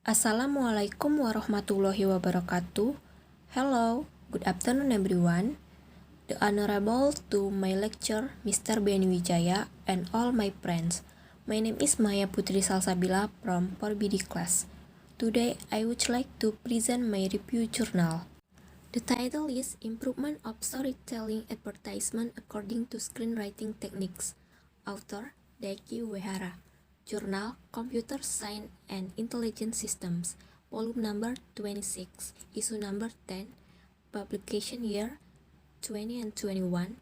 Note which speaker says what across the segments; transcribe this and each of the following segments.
Speaker 1: Assalamualaikum warahmatullahi wabarakatuh. Hello, good afternoon everyone. The honorable to my lecturer, Mr. Beni Wijaya, and all my friends. My name is Maya Putri Salsabila from 4BD class. Today, I would like to present my review journal. The title is Improvement of Storytelling Advertisement According to Screenwriting Techniques. Author, Daiki Uehara. Journal, Computer Science and Intelligent Systems, Volume number 26, Issue number 10, Publication year 20 and 21.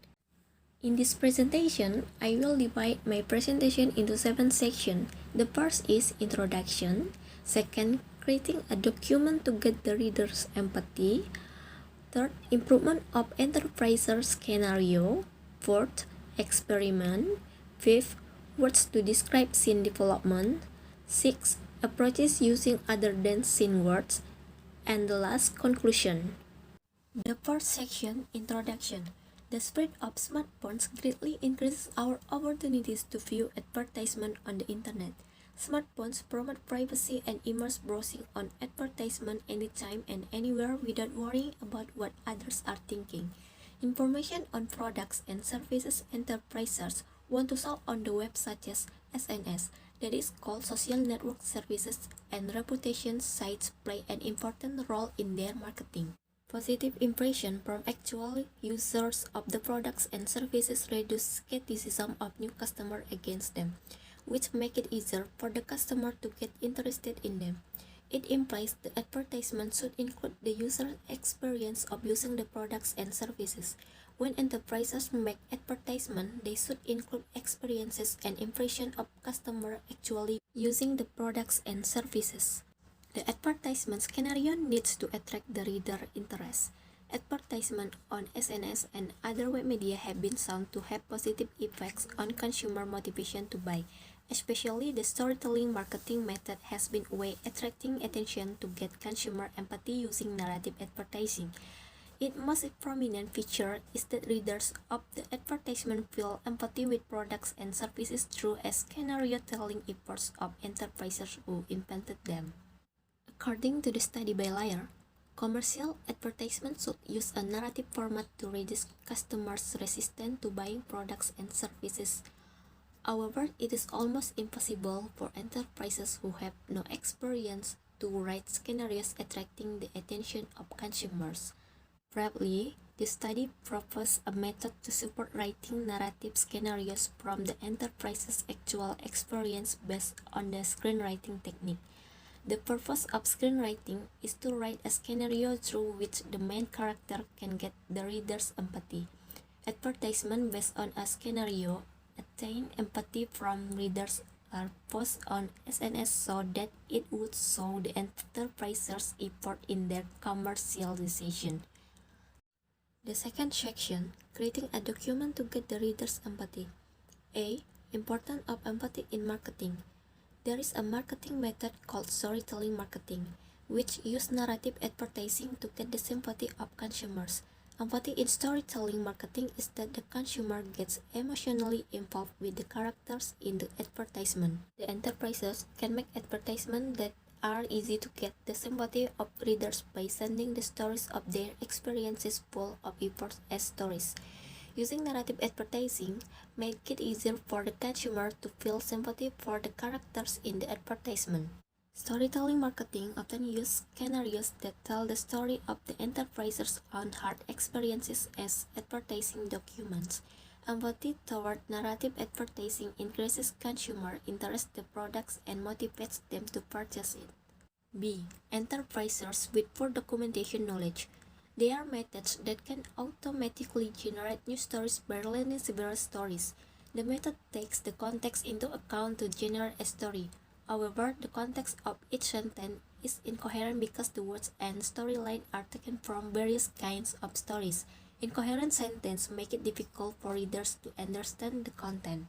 Speaker 1: In this presentation, I will divide my presentation into 7 sections. The first is Introduction. Second, creating a document to get the reader's empathy. Third, improvement of enterprise scenario. Fourth, experiment. Fifth, words to describe scene development. Sixth, approaches using other than scene words. And the last, conclusion. The first section, introduction. The spread of smartphones greatly increases our opportunities to view advertisement on the internet. Smartphones promote privacy and immerse browsing on advertisement anytime and anywhere without worrying about what others are thinking. Information on products and services enterprises want to sell on the web such as SNS, that is called social network services, and reputation sites play an important role in their marketing. Positive impression from actual users of the products and services reduce skepticism of new customers against them, which make it easier for the customer to get interested in them. It implies the advertisement should include the user experience of using the products and services. When enterprises make advertisement, they should include experiences and impression of customer actually using the products and services. The advertisement scenario needs to attract the reader interest. Advertisement on SNS and other web media have been shown to have positive effects on consumer motivation to buy. Especially the storytelling marketing method has been a way attracting attention to get consumer empathy using narrative advertising. Its most prominent feature is that readers of the advertisement feel empathy with products and services through a scenario telling efforts of enterprises who invented them. According to the study by Layer, commercial advertisements should use a narrative format to reduce customers' resistance to buying products and services. However, it is almost impossible for enterprises who have no experience to write scenarios attracting the attention of consumers. Probably, the study proposed a method to support writing narrative scenarios from the enterprise's actual experience based on the screenwriting technique. The purpose of screenwriting is to write a scenario through which the main character can get the reader's empathy. Advertisements based on a scenario attain empathy from readers are posted on SNS so that it would show the enterprise's effort in their commercialization. The second section, creating a document to get the reader's empathy. A. Importance of empathy in marketing. There is a marketing method called storytelling marketing, which uses narrative advertising to get the sympathy of consumers. Empathy in storytelling marketing is that the consumer gets emotionally involved with the characters in the advertisement. The enterprises can make advertisements that are easy to get the sympathy of readers by sending the stories of their experiences full of efforts as stories. Using narrative advertising make it easier for the consumer to feel sympathy for the characters in the advertisement. Storytelling marketing often uses scenarios that tell the story of the enterprise's own hard experiences as advertising documents. Empathy toward narrative advertising increases consumer interest in the products and motivates them to purchase it. B. Enterprises with poor documentation knowledge. There are methods that can automatically generate new stories by learning several stories. The method takes the context into account to generate a story. However, the context of each sentence is incoherent because the words and storyline are taken from various kinds of stories. Incoherent sentences make it difficult for readers to understand the content.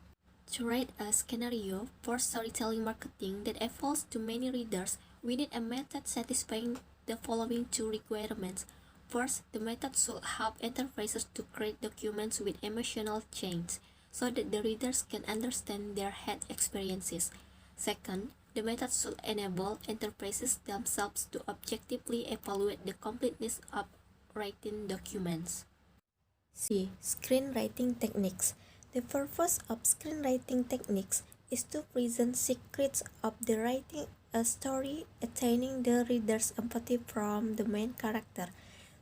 Speaker 1: To write a scenario for storytelling marketing that appeals to many readers, we need a method satisfying the following two requirements. First, the method should help enterprises to create documents with emotional chains so that the readers can understand their had experiences. Second, The method should enable enterprises themselves to objectively evaluate the completeness of writing documents. C. Screenwriting techniques. The purpose of screenwriting techniques is to present secrets of the writing a story, attaining the reader's empathy from the main character.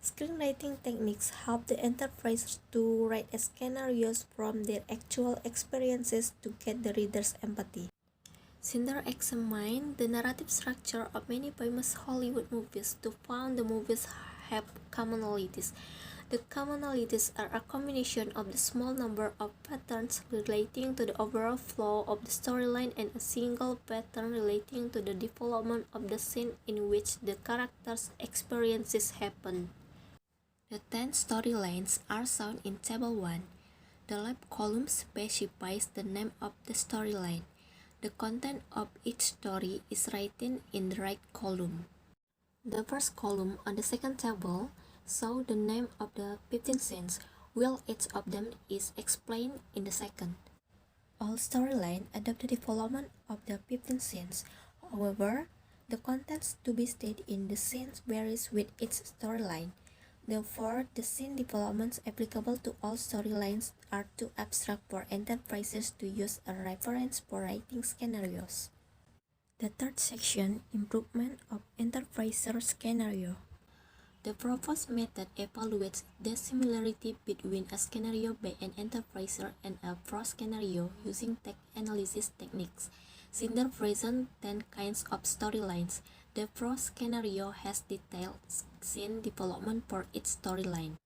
Speaker 1: Screenwriting techniques help the enterprises to write scenarios from their actual experiences to get the reader's empathy. Schindler examined the narrative structure of many famous Hollywood movies to find the movies have commonalities. The commonalities are a combination of the small number of patterns relating to the overall flow of the storyline and a single pattern relating to the development of the scene in which the characters' experiences happen. The 10 storylines are shown in Table 1. The left column specifies the name of the storyline. The content of each story is written in the right column. The first column on the second table shows the name of the 15 scenes, while each of them is explained in the second. All storylines adopt the development of the 15 scenes. However, the contents to be stated in the scenes varies with each storyline. Therefore, the scene developments applicable to all storylines are too abstract for enterprises to use a reference for writing scenarios. The third section, improvement of enterpriser scenario. The proposed method evaluates the similarity between a scenario by an enterpriser and a prose scenario using text analysis techniques. Schindler presents 10 kinds of storylines. The prose scenario has detailed scene development for each storyline.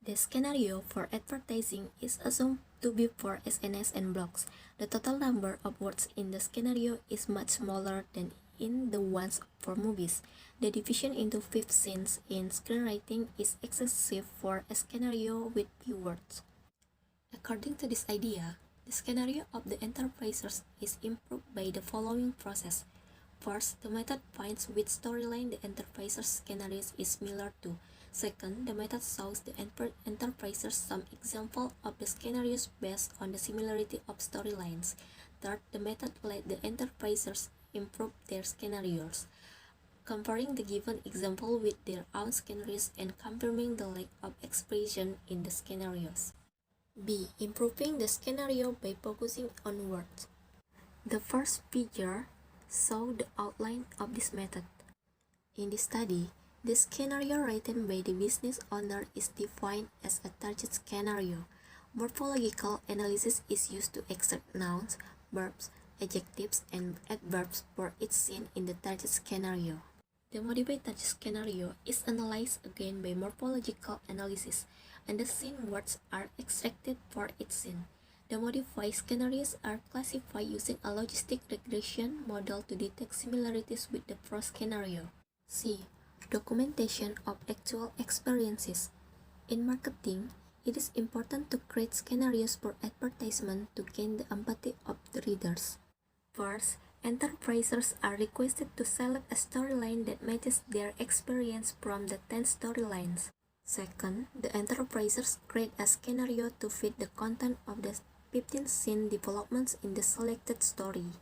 Speaker 1: The scenario for advertising is assumed to be for SNS and blogs. The total number of words in the scenario is much smaller than in the ones for movies. The division into 5 scenes in screenwriting is excessive for a scenario with few words. According to this idea, the scenario of the enterprises is improved by the following process. First, the method finds which storyline the enterprise's scenario is similar to. Second, the method shows the enterprises some example of the scenarios based on the similarity of storylines. Third, the method let the enterprises improve their scenarios, comparing the given example with their own scenarios and confirming the lack of expression in the scenarios. B. Improving the scenario by focusing on words. The first figure shows the outline of this method. In this study, the scenario written by the business owner is defined as a target scenario. Morphological analysis is used to extract nouns, verbs, adjectives, and adverbs for each scene in the target scenario. The modified target scenario is analyzed again by morphological analysis, and the scene words are extracted for each scene. The modified scenarios are classified using a logistic regression model to detect similarities with the prose scenario. C. Documentation of actual experiences. In marketing, it is important to create scenarios for advertisement to gain the empathy of the readers. First, enterprises are requested to select a storyline that matches their experience from the 10 storylines. Second, the enterprises create a scenario to fit the content of the 15 scene developments in the selected story.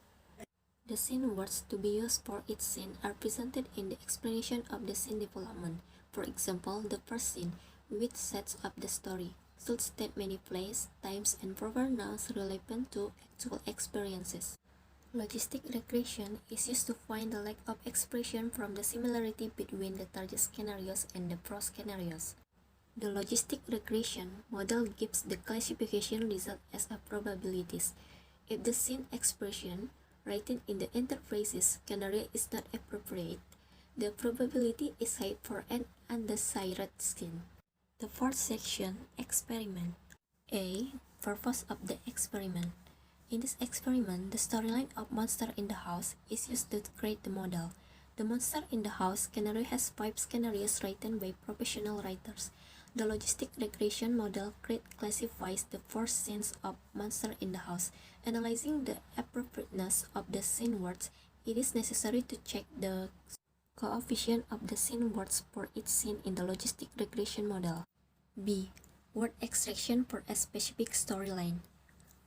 Speaker 1: The scene words to be used for each scene are presented in the explanation of the scene development. For example, the first scene, which sets up the story, should state many places, times, and proper nouns relevant to actual experiences. Logistic regression is used to find the lack of expression from the similarity between the target scenarios and the prose scenarios. The logistic regression model gives the classification result as a probabilities. If the scene expression written in the enterprise's scenario is not appropriate, the probability is high for an undesired scene. The fourth section, experiment. A. Purpose of the experiment. In this experiment, the storyline of Monster in the House is used to create the model. The Monster in the House scenario has 5 scenarios written by professional writers. The logistic regression model classifies the 4 scenes of Monster in the House. Analyzing the appropriateness of the scene words, it is necessary to check the coefficient of the scene words for each scene in the logistic regression model. B. Word extraction for a specific storyline.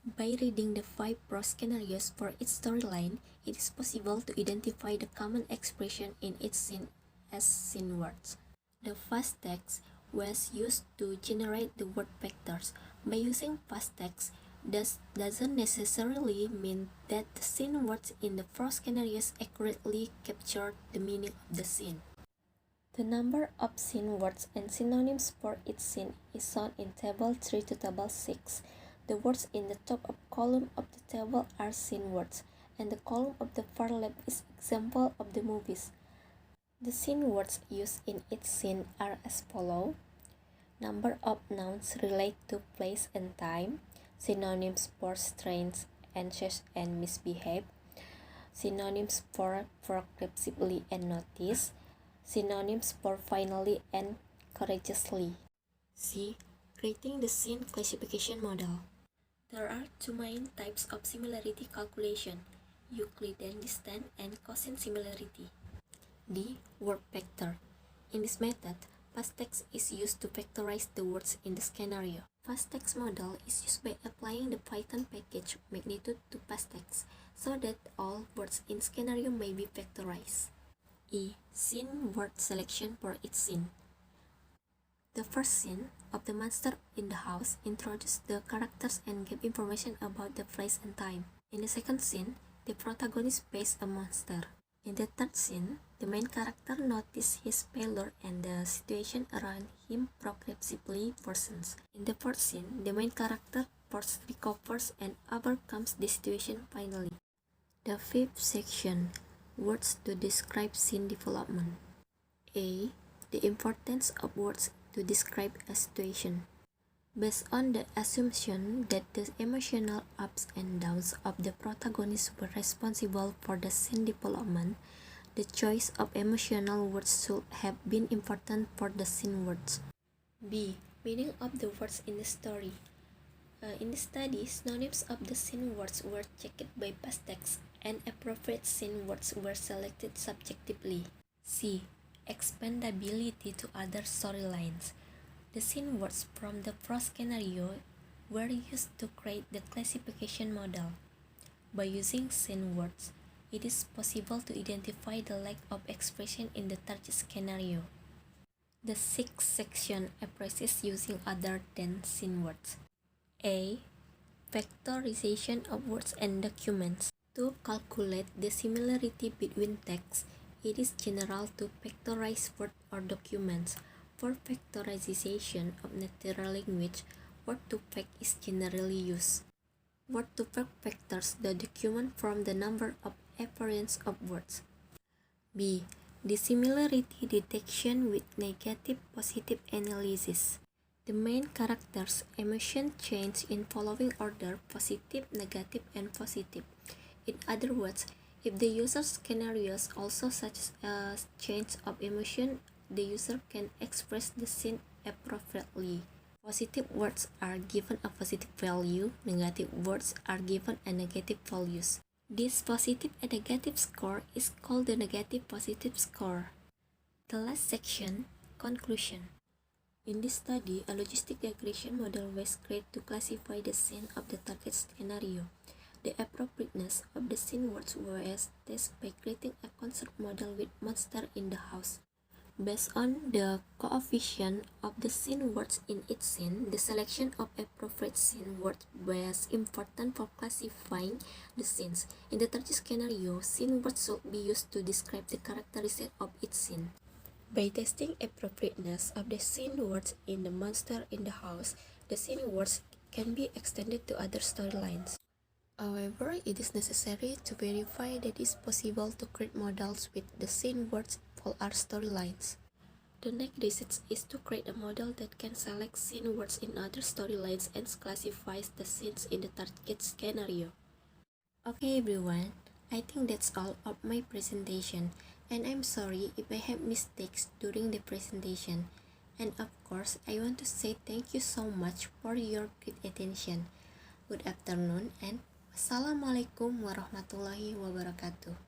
Speaker 1: By reading the 5 scenarios for each storyline, it is possible to identify the common expression in each scene as scene words. The fast text was used to generate the word vectors. By using fast text, doesn't necessarily mean that the scene words in the 4 scenarios accurately capture the meaning of the scene. The number of scene words and synonyms for each scene is shown in Table 3 to Table 6. The words in the top of column of the table are scene words, and the column of the far left is example of the movies. The scene words used in each scene are as follow. Number of nouns relate to place and time. Synonyms for strange, anxious, and misbehave. Synonyms for progressively and notice. Synonyms for finally and courageously. C. Creating the scene classification model. There are 2 main types of similarity calculation, Euclidean distance and quotient similarity. D. Word vector. In this method, fast text is used to vectorize the words in the scenario. Fast text model is used by applying the Python package magnitude to fast text so that all words in scenario may be vectorized. E. Scene word selection for each scene. The first scene of the monster in the house introduced the characters and gave information about the place and time. In the second scene, the protagonist faced a monster. In the third scene, the main character noticed his failure and the situation around him progressively worsens. In the fourth scene, the main character first recovers and overcomes the situation finally. The fifth section, words to describe scene development. A. The importance of words to describe a situation. Based on the assumption that the emotional ups and downs of the protagonist were responsible for the scene development, the choice of emotional words should have been important for the scene words. B. Meaning of the words in the story. In the study, synonyms of the scene words were checked by past text, and appropriate scene words were selected subjectively. C. Expandability to other storylines. The scene words from the first scenario were used to create the classification model. By using scene words, it is possible to identify the lack of expression in the third scenario. The sixth section approaches using other than scene words. A. Vectorization of words and documents. To calculate the similarity between texts, it is general to vectorize words or documents. For vectorization of natural language, word2vec is generally used. Word2vec vectors the document from the number of appearance of words. B. Dissimilarity detection with negative-positive analysis. The main characters' emotion change in following order: positive, negative, and positive. In other words, if the user's scenarios also such as change of emotion, the user can express the scene appropriately. Positive words are given a positive value, negative words are given a negative values. This positive and negative score is called the negative positive score. The last section, conclusion. In this study, a logistic regression model was created to classify the scene of the target scenario. The appropriateness of the scene words was tested by creating a concept model with monster in the house. Based on the coefficient of the scene words in each scene, the selection of appropriate scene words was important for classifying the scenes. In the third scenario, scene words should be used to describe the characteristics of each scene. By testing appropriateness of the scene words in the monster in the house, the scene words can be extended to other storylines. However, it is necessary to verify that it is possible to create models with the scene words for our storylines. The next research is to create a model that can select scene words in other storylines and classifies the scenes in the target scenario. Okay everyone, I think that's all of my presentation, and I'm sorry if I have mistakes during the presentation. And of course, I want to say thank you so much for your great attention. Good afternoon and Assalamualaikum warahmatullahi wabarakatuh.